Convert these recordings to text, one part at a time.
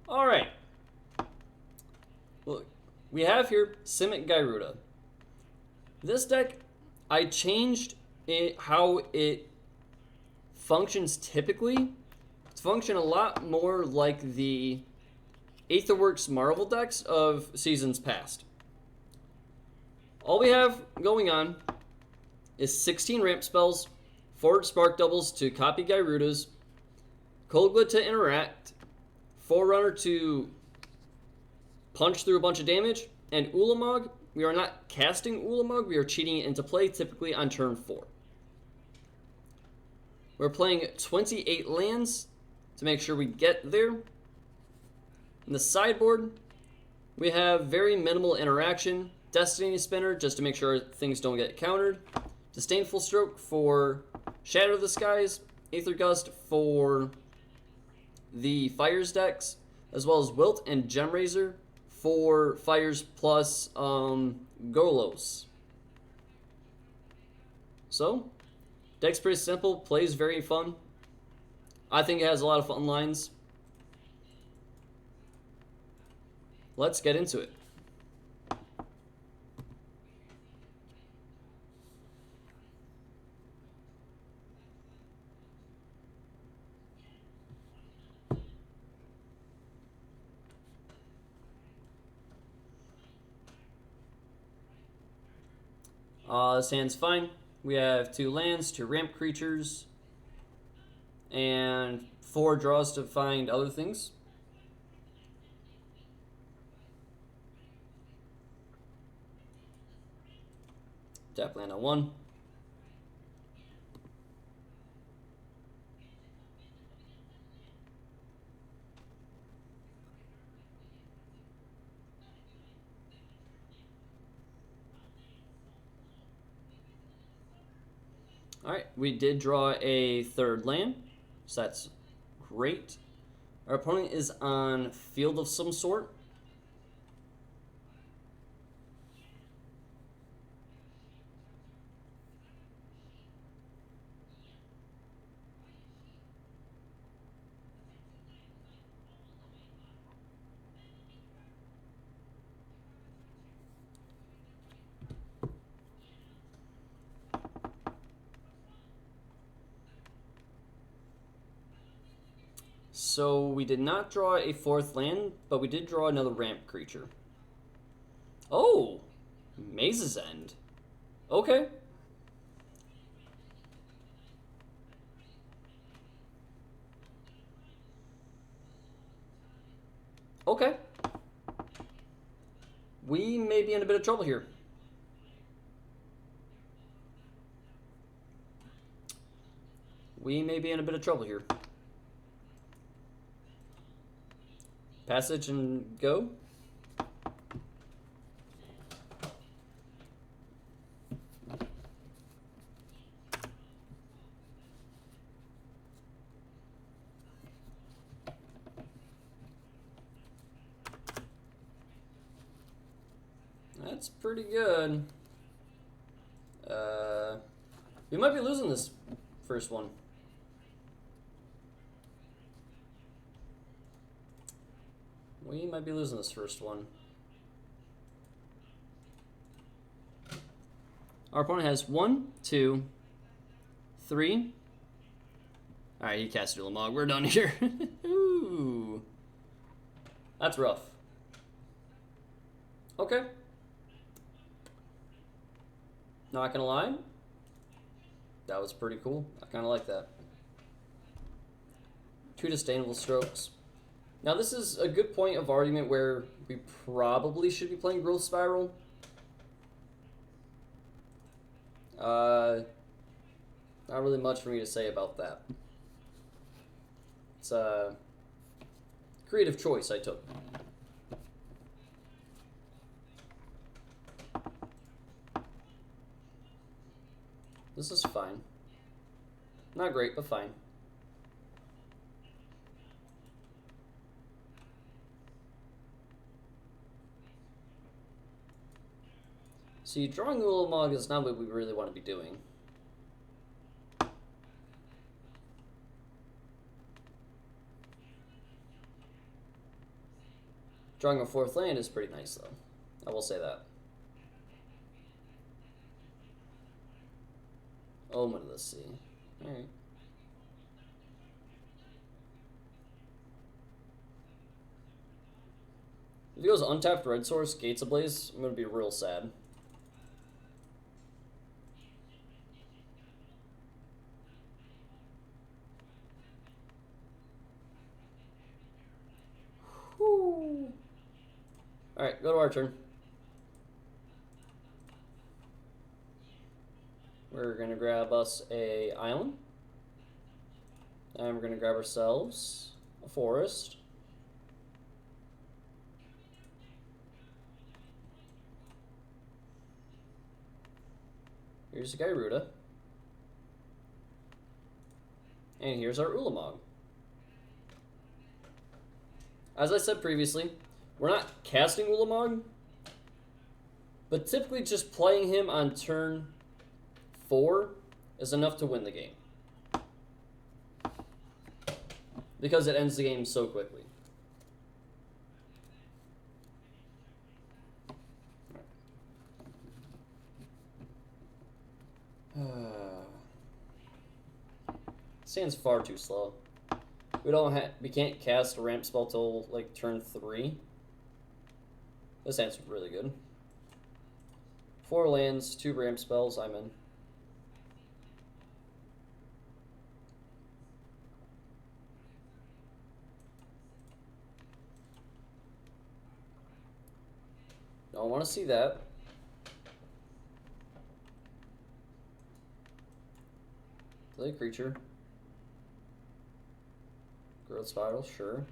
Alright. Look, we have here Simic Gyruda. This deck, I changed how it functions typically to function a lot more like the Aetherworks Marvel decks of seasons past. All we have going on is 16 ramp spells, 4 spark doubles to copy Gyrudas, Kogla to interact, Forerunner to punch through a bunch of damage, and Ulamog, we are not casting Ulamog, we are cheating it into play typically on turn 4. We're playing 28 lands to make sure we get there. In the sideboard, we have very minimal interaction. Destiny Spinner, just to make sure things don't get countered. Disdainful Stroke for Shatter the Skies. Aether Gust for the Fires decks, as well as Wilt and Gemraiser for Fires plus Golos. So, deck's pretty simple, plays very fun. I think it has a lot of fun lines. Let's get into it. This hand's fine. We have 2 lands, 2 ramp creatures, and 4 draws to find other things. Tap land on 1. Alright, we did draw a 3rd land, so that's great. Our opponent is on field of some sort. So we did not draw a 4th land, but we did draw another ramp creature. Oh, Maze's End. Okay. Okay. We may be in a bit of trouble here. Passage and go. That's pretty good. We might be losing this first one. Our opponent has 1, 2, 3. Alright, he cast Ulamog. We're done here. Ooh. That's rough. Okay. Not gonna lie. That was pretty cool. I kind of like that. 2 Disdainful Strokes. Now this is a good point of argument where we probably should be playing Growth Spiral. Not really much for me to say about that. It's a creative choice I took. This is fine. Not great, but fine. See, drawing Ulamog is not what we really want to be doing. Drawing a 4th land is pretty nice, though. I will say that. Omen of the Sea. Alright. If he goes untapped red source, Gates Ablaze, I'm going to be real sad. Whew. Alright, go to our turn. We're going to grab us a island. And we're going to grab ourselves a forest. Here's Gyruda. And here's our Ulamog. As I said previously, we're not casting Ulamog, but typically just playing him on turn 4 is enough to win the game. Because it ends the game so quickly. Sand's far too slow. We can't cast a ramp spell till like turn 3. This hand's really good. 4 lands, 2 ramp spells, I'm in. Don't want to see that. Play a creature. Growth Spiral, sure.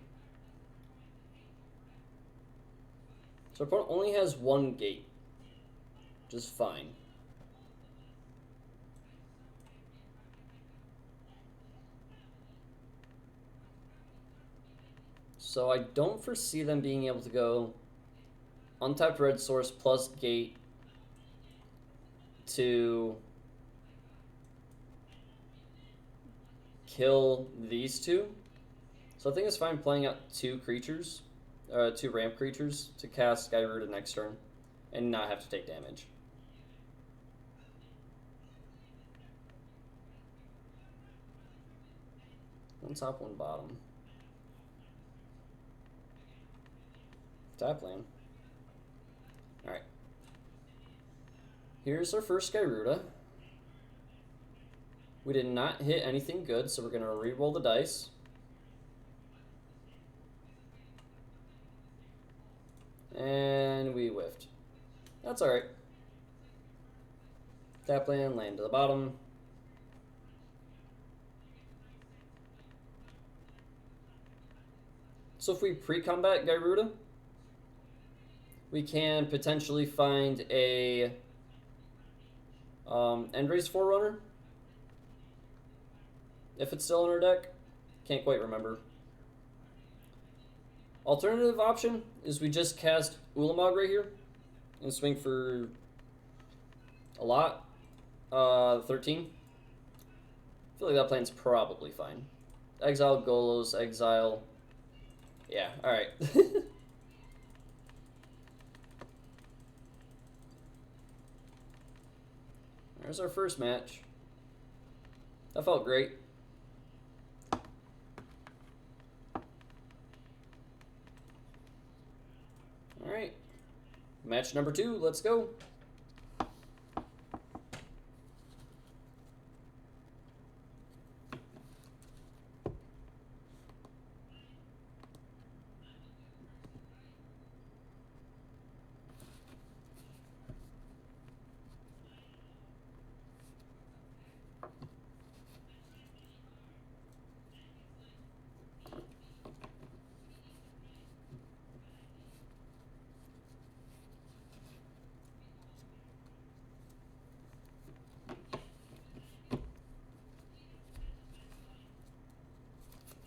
So our opponent only has 1 gate, which is fine. So I don't foresee them being able to go untapped red source plus gate to kill these 2. So I think it's fine playing out 2 creatures, 2 ramp creatures to cast Gyruda next turn and not have to take damage. One top, one bottom. Tap land. Alright. Here's our first Gyruda. We did not hit anything good, so we're going to re-roll the dice. And we whiffed. That's alright. Tap land, land to the bottom. So if we pre-combat Gyruda, we can potentially find a Endrace Forerunner. If it's still in our deck. Can't quite remember. Alternative option is we just cast Ulamog right here and swing for a lot. 13. I feel like that plan's probably fine. Exile Golos, exile. Yeah, alright. There's our first match. That felt great. Alright. Match number 2, let's go.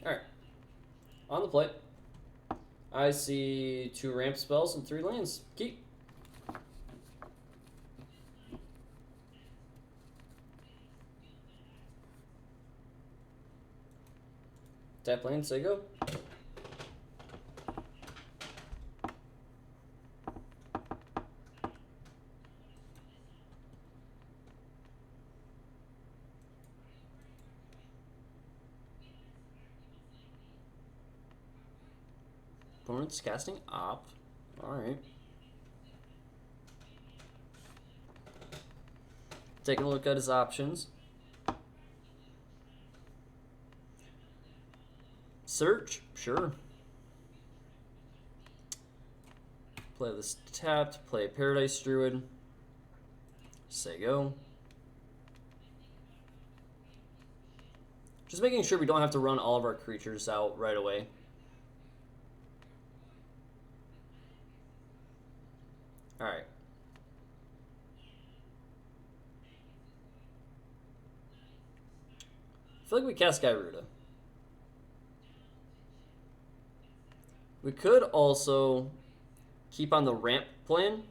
Alright. On the plate, I see 2 ramp spells and 3 lands. Keep. Tap land, say go. Opponent's casting Op. Alright. Taking a look at his options. Search, sure. Play this tapped, play Paradise Druid. Say go. Just making sure we don't have to run all of our creatures out right away. Alright. I feel like we cast Gyruda. We could also keep on the ramp plan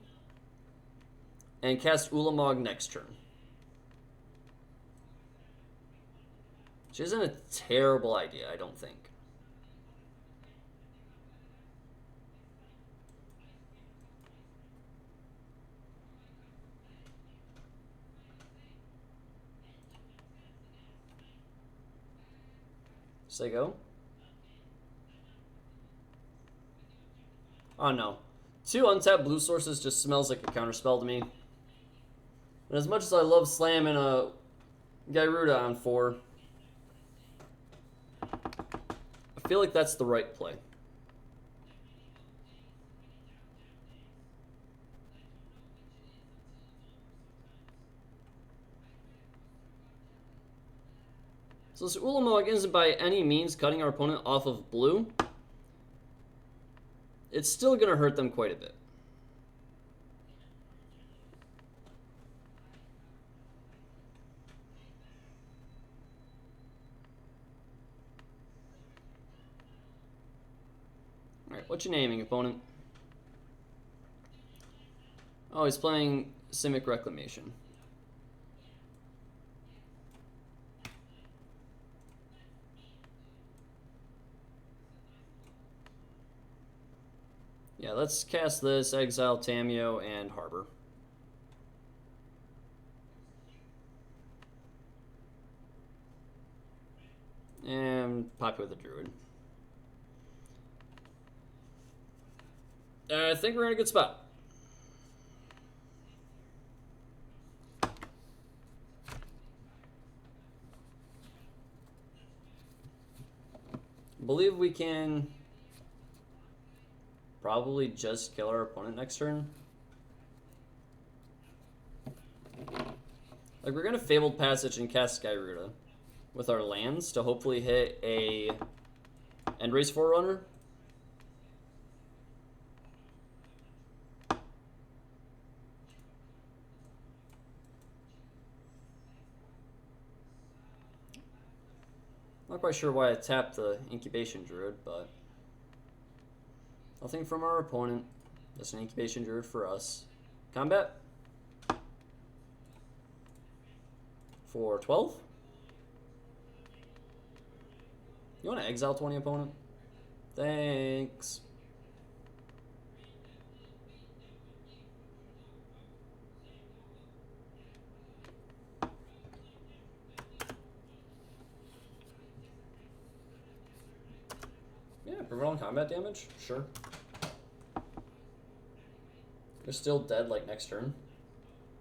and cast Ulamog next turn. Which isn't a terrible idea, I don't think. Say go. Oh no. 2 untapped blue sources just smells like a counterspell to me. And as much as I love slamming a Gyruda on 4, I feel like that's the right play. So this Ulamog isn't by any means cutting our opponent off of blue. It's still going to hurt them quite a bit. Alright, what you naming, opponent? Oh, he's playing Simic Reclamation. Yeah, let's cast this, exile Tameo, and Harbor. And pop with the Druid. I think we're in a good spot. I believe we can probably just kill our opponent next turn. Like, we're gonna Fabled Passage and cast Gyruda with our lands to hopefully hit a Endrace Forerunner. Not quite sure why I tapped the Incubation Druid, but nothing from our opponent. Just an Incubation Druid for us. Combat for 12. You want to exile 20, opponent? Thanks. Yeah, prevent combat damage? Sure. You're still dead like next turn.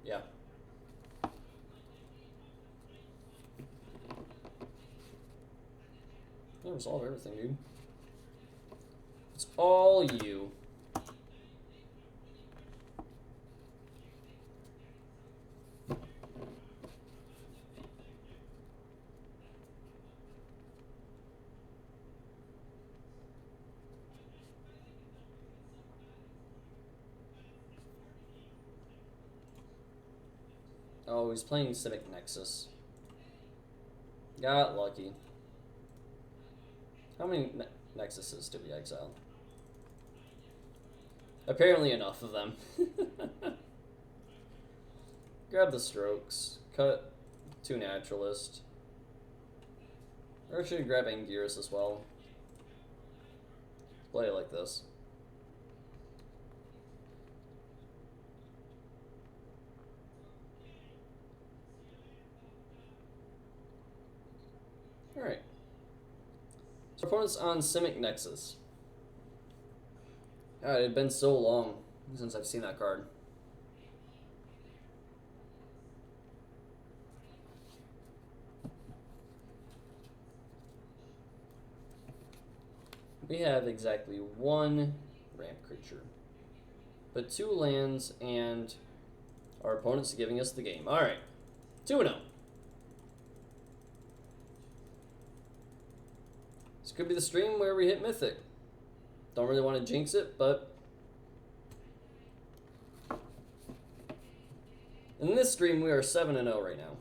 Yeah. Yeah, resolve everything, dude. It's all you. Oh, he's playing Simic Nexus. Got lucky. How many Nexuses did we exile? Apparently enough of them. Grab the Strokes. Cut 2 Naturalist. Or should grab Anguirus as well. Play it like this. Alright. So opponent's on Simic Nexus. God, it had been so long since I've seen that card. We have exactly one ramp creature, but 2 lands, and our opponent's giving us the game. All right, 2-0. This could be the stream where we hit Mythic. Don't really want to jinx it, but in this stream we are 7-0 right now.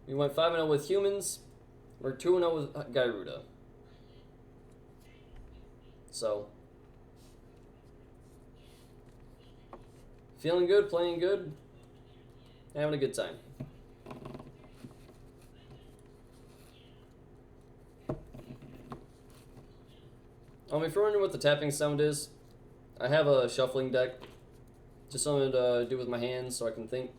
We went 5-0 with humans. We're 2-0 with Gyruda. So, feeling good, playing good, having a good time. If you're wondering what the tapping sound is, I have a shuffling deck. Just something to do with my hands so I can think.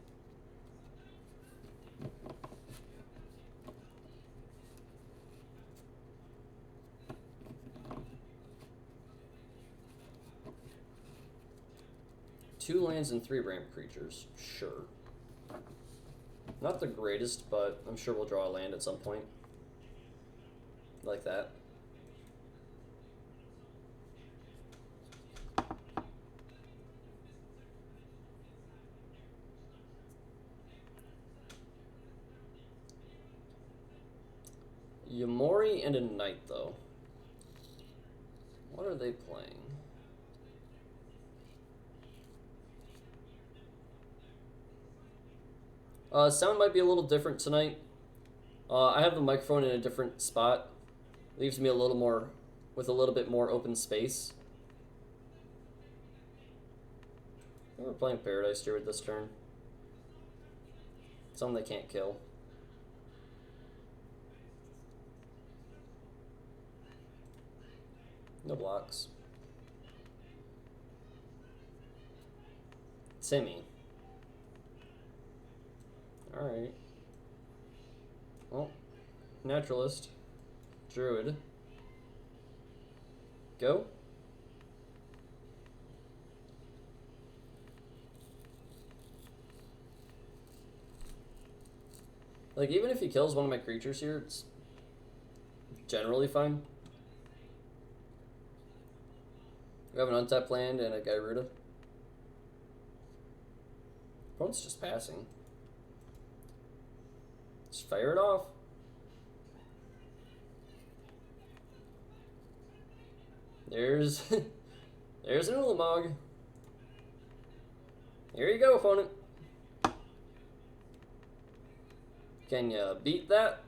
Two lands and 3 ramp creatures. Sure. Not the greatest, but I'm sure we'll draw a land at some point. Like that. Yamori and a knight, though. What are they playing? Sound might be a little different tonight. I have the microphone in a different spot. Leaves me a little more, with a little bit more open space. I think we're playing Paradise Druid this turn. Something they can't kill. No blocks. Simi. Alright. Well, Naturalist. Druid. Go. Like, even if he kills one of my creatures here, it's generally fine. We have an untapped land and a Gyruda. Opponent's just passing. Just fire it off. There's there's an Ulamog. Here you go, opponent. Can you beat that?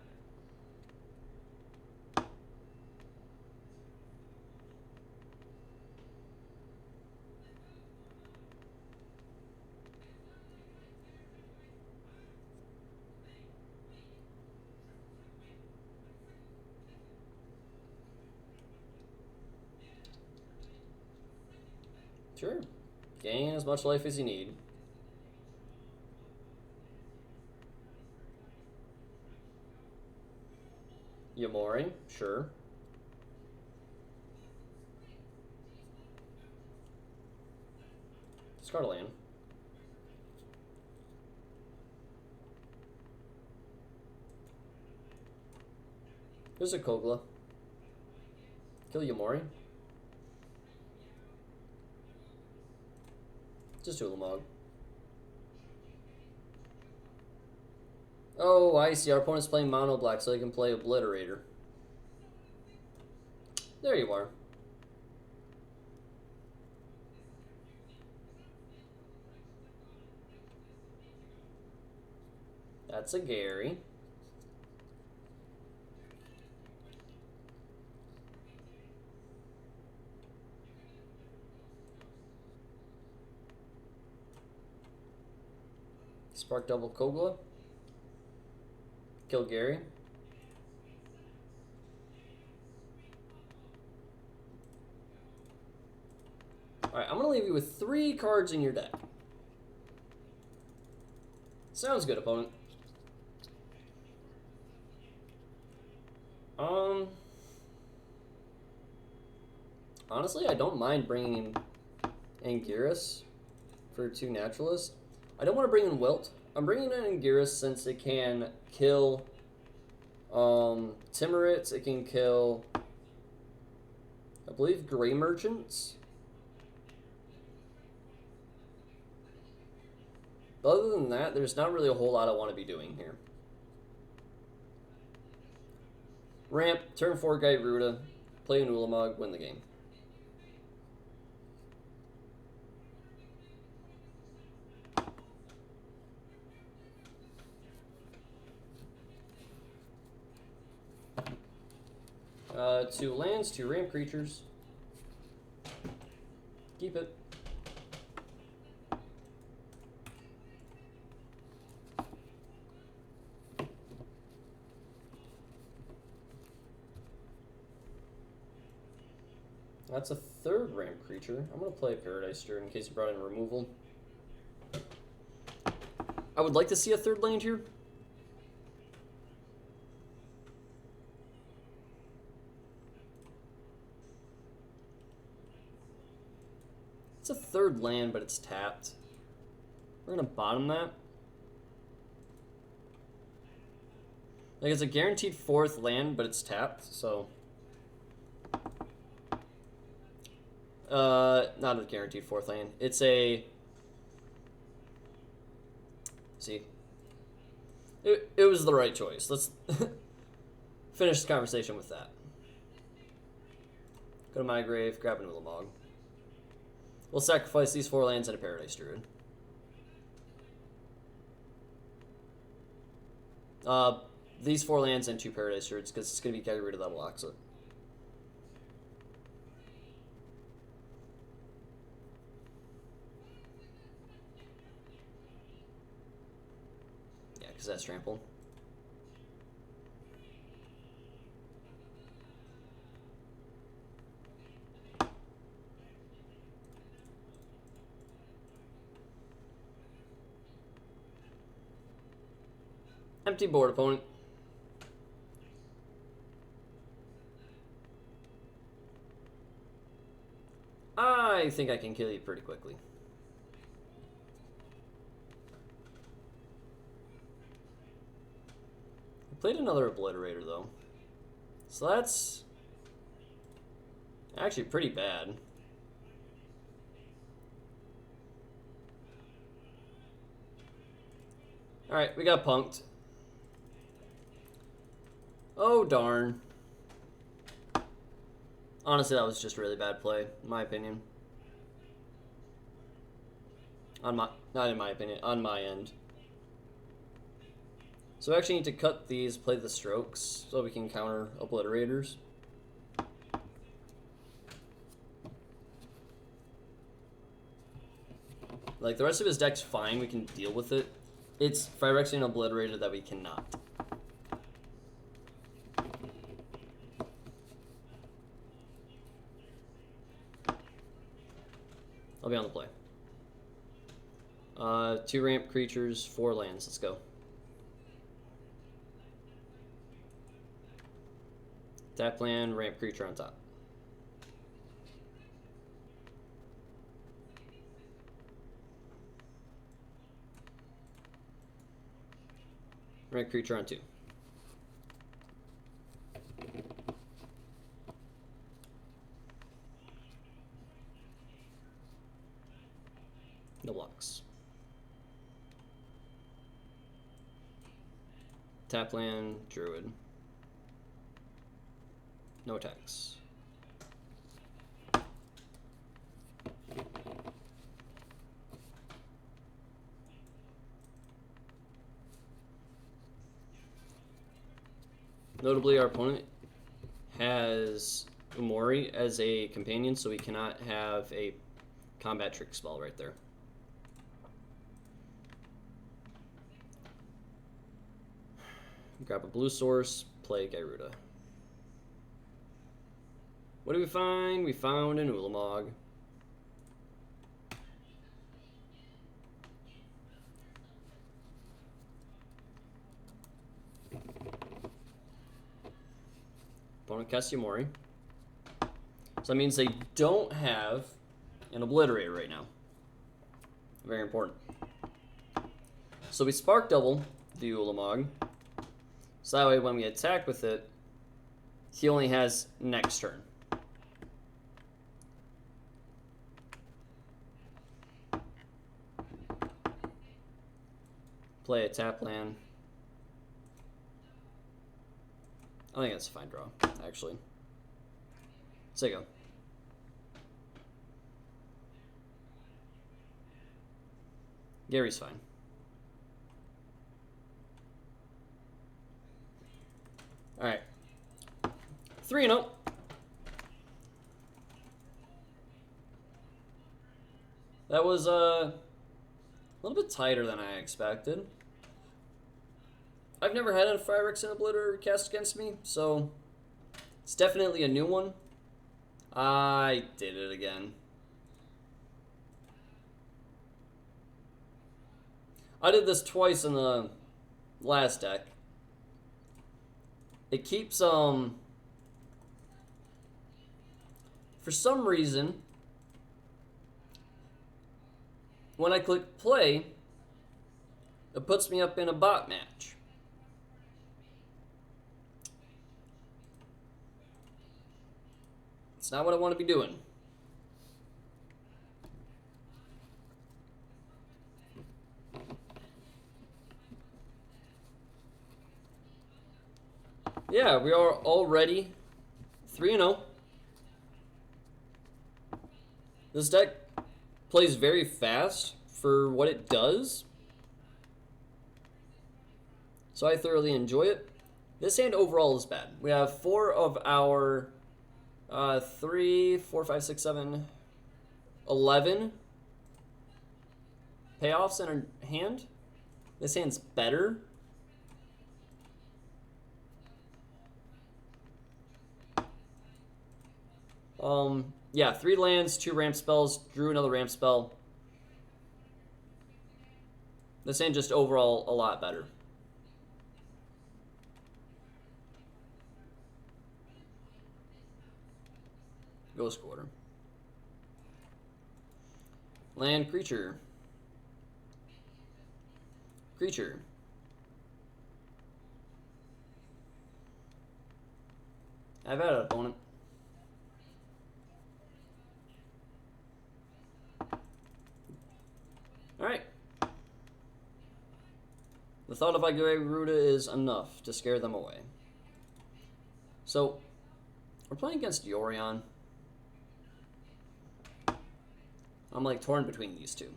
Sure. Gain as much life as you need. Yamori, sure. Discard a land. There's a Kogla. Kill Yamori. Just Ulamog. Oh, I see. Our opponent's playing mono black, so they can play Obliterator. There you are. That's a Gary. Spark double Kogla. Kill Gary. Alright, I'm going to leave you with 3 cards in your deck. Sounds good, opponent. Honestly, I don't mind bringing Anguirus for 2 naturalists. I don't want to bring in Wilt. I'm bringing in Anguirus since it can kill Timorits. It can kill, I believe, Gray Merchants. But other than that, there's not really a whole lot I want to be doing here. Ramp, turn 4 Gyruda, play an Ulamog, win the game. Two lands, 2 ramp creatures. Keep it. That's a 3rd ramp creature. I'm going to play Paradise Druid in case you brought in removal. I would like to see a 3rd land here. It's a 3rd land, but it's tapped. We're going to bottom that. Like, it's a guaranteed 4th land, but it's tapped, so... not a guaranteed 4th land. It's a... See? It was the right choice. Let's finish this conversation with that. Go to my grave, grab an Ulamog. We'll sacrifice these 4 lands and a Paradise Druid. These 4 lands and 2 Paradise Druids, because it's going to be Gyruda that blocks it. Yeah, because that's trample. Empty board, opponent. I think I can kill you pretty quickly. I played another Obliterator, though. So that's actually pretty bad. Alright, we got punked. Oh, darn. Honestly, that was just really bad play, in my opinion. Not in my opinion, on my end. So we actually need to cut these, play the strokes, so we can counter Obliterators. Like, the rest of his deck's fine, we can deal with it. It's Phyrexian Obliterator that we cannot. I'll be on the play. 2 ramp creatures, 4 lands. Let's go. Tap land, ramp creature on top. Ramp creature on 2. No blocks. Tap land, Druid. No attacks. Notably, our opponent has Umori as a companion, so we cannot have a combat trick spell right there. Grab a blue source, play Gyruda. What do we find? We found an Ulamog. Opponent casts Umori. So that means they don't have an Obliterator right now. Very important. So we Spark Double the Ulamog. So that way when we attack with it, he only has next turn. Play a tap land. I think that's a fine draw, actually. Let's take a go. Gary's fine. Alright. 3-0. That was a little bit tighter than I expected. I've never had a Phyrex and Obliterator cast against me, so it's definitely a new one. I did it again. I did this twice in the last deck. It keeps, for some reason, when I click play, it puts me up in a bot match. It's not what I want to be doing. Yeah, we are already 3-0. This deck plays very fast for what it does, so I thoroughly enjoy it. This hand overall is bad. We have 4 of our 3, 4, 5, 6, 7, 11 payoffs in our hand. This hand's better. Yeah, 3 lands, 2 ramp spells, drew another ramp spell. This hand just overall a lot better. Ghost Quarter. Land creature. Creature. I've had an opponent. Alright. The thought of Simic Gyruda is enough to scare them away. So, we're playing against Yorion. I'm like torn between these two.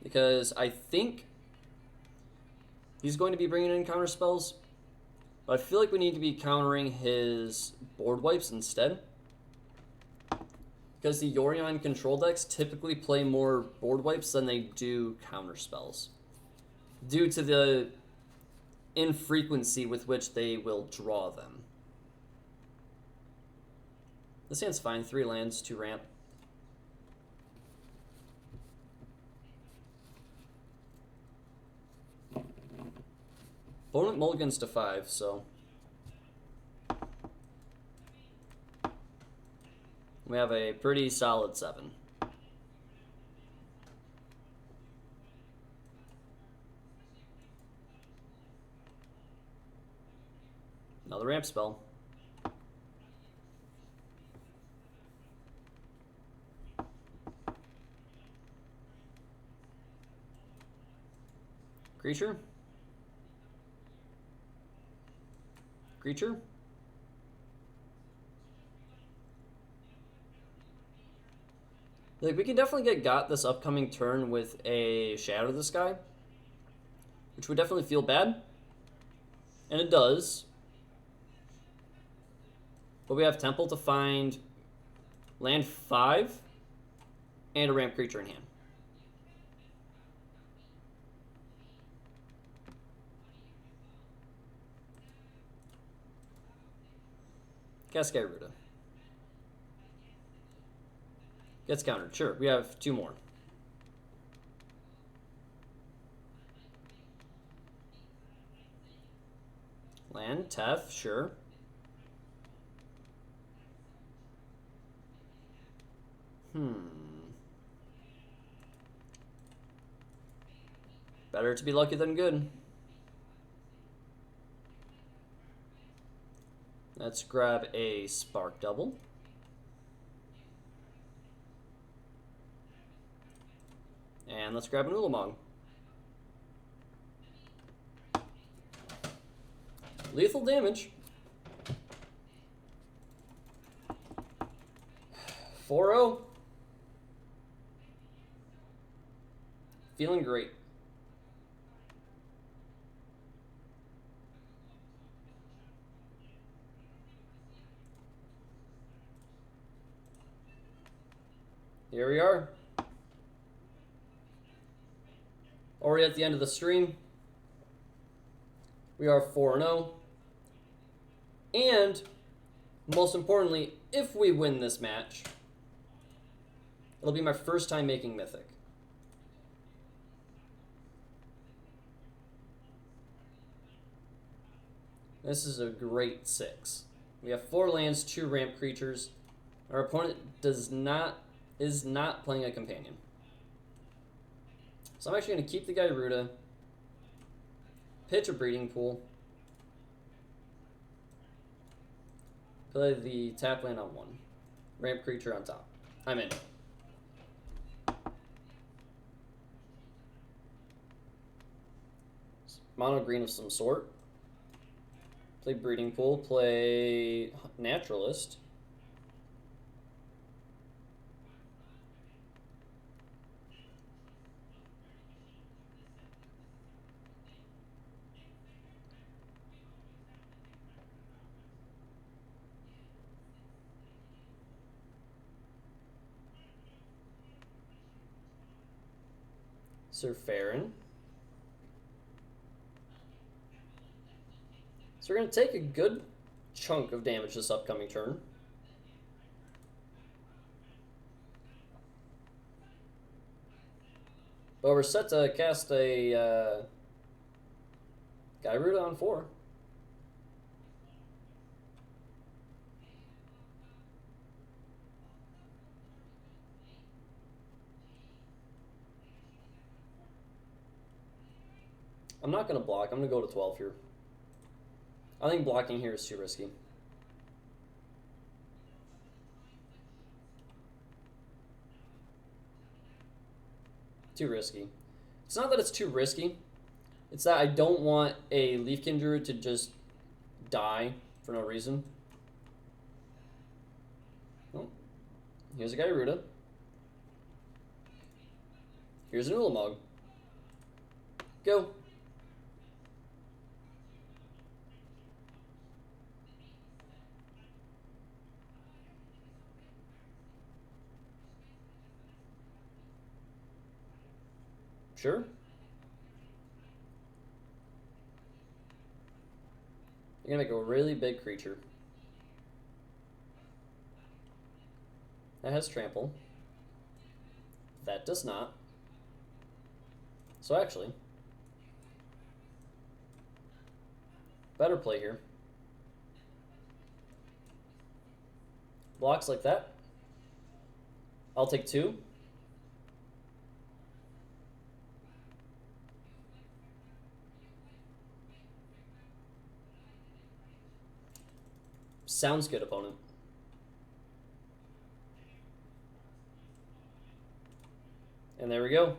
Because I think he's going to be bringing in counter spells. But I feel like we need to be countering his board wipes instead. Because the Yorion control decks typically play more board wipes than they do counter spells, due to the infrequency with which they will draw them. This hand's fine. 3 lands, 2 ramp. Opponent mulligans to 5, so we have a pretty solid 7. Another ramp spell. Creature. Creature. Like, we can definitely got this upcoming turn with a Shadow the Sky, which would definitely feel bad, and it does. But we have Temple to find land 5 and a ramp creature in hand. Cast Gyruda. Gets countered. Sure, we have 2 more. Land, Tef, sure. Better to be lucky than good. Let's grab a Spark Double. And let's grab an Ulamog. Lethal damage. 4-0. Feeling great. Here we are. Already at the end of the stream. We are 4-0. And, most importantly, if we win this match, it'll be my first time making Mythic. This is a great 6. We have 4 lands, 2 ramp creatures. Our opponent is not playing a companion. So I'm actually going to keep the Gyruda, pitch a Breeding Pool, play the tap land on 1, ramp creature on top. I'm in. Mono green of some sort. Play Breeding Pool, play Naturalist. Sir Farron. So we're going to take a good chunk of damage this upcoming turn. But we're set to cast a Gyruda on 4. I'm not going to block. I'm going to go to 12 here. I think blocking here is too risky. Too risky. It's not that it's too risky. It's that I don't want a Leafkin Druid to just die for no reason. Oh, here's a Gyruda. Here's an Ulamog. Go. Sure. You're gonna make a really big creature. That has trample. That does not. So actually, better play here. Blocks like that. I'll take 2. Sounds good, opponent. And there we go.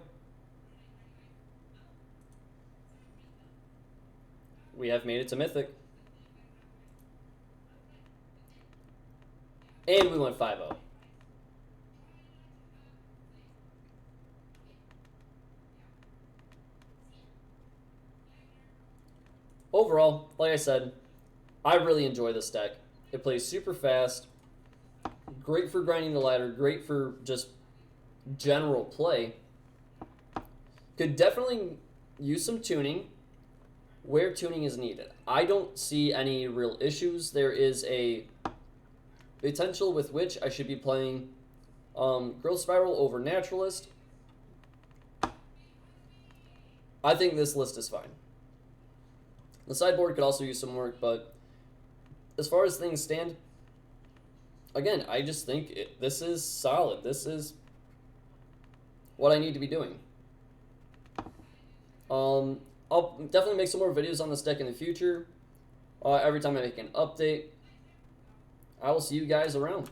We have made it to Mythic. And we went 5-0. Overall, like I said, I really enjoy this deck. It plays super fast, great for grinding the ladder, great for just general play. Could definitely use some tuning where tuning is needed. I don't see any real issues. There is a potential with which I should be playing Growth Spiral over Naturalist. I think this list is fine. The sideboard could also use some work, but as far as things stand, again, I just think this is solid. This is what I need to be doing. I'll definitely make some more videos on this deck in the future. Every time I make an update, I will see you guys around.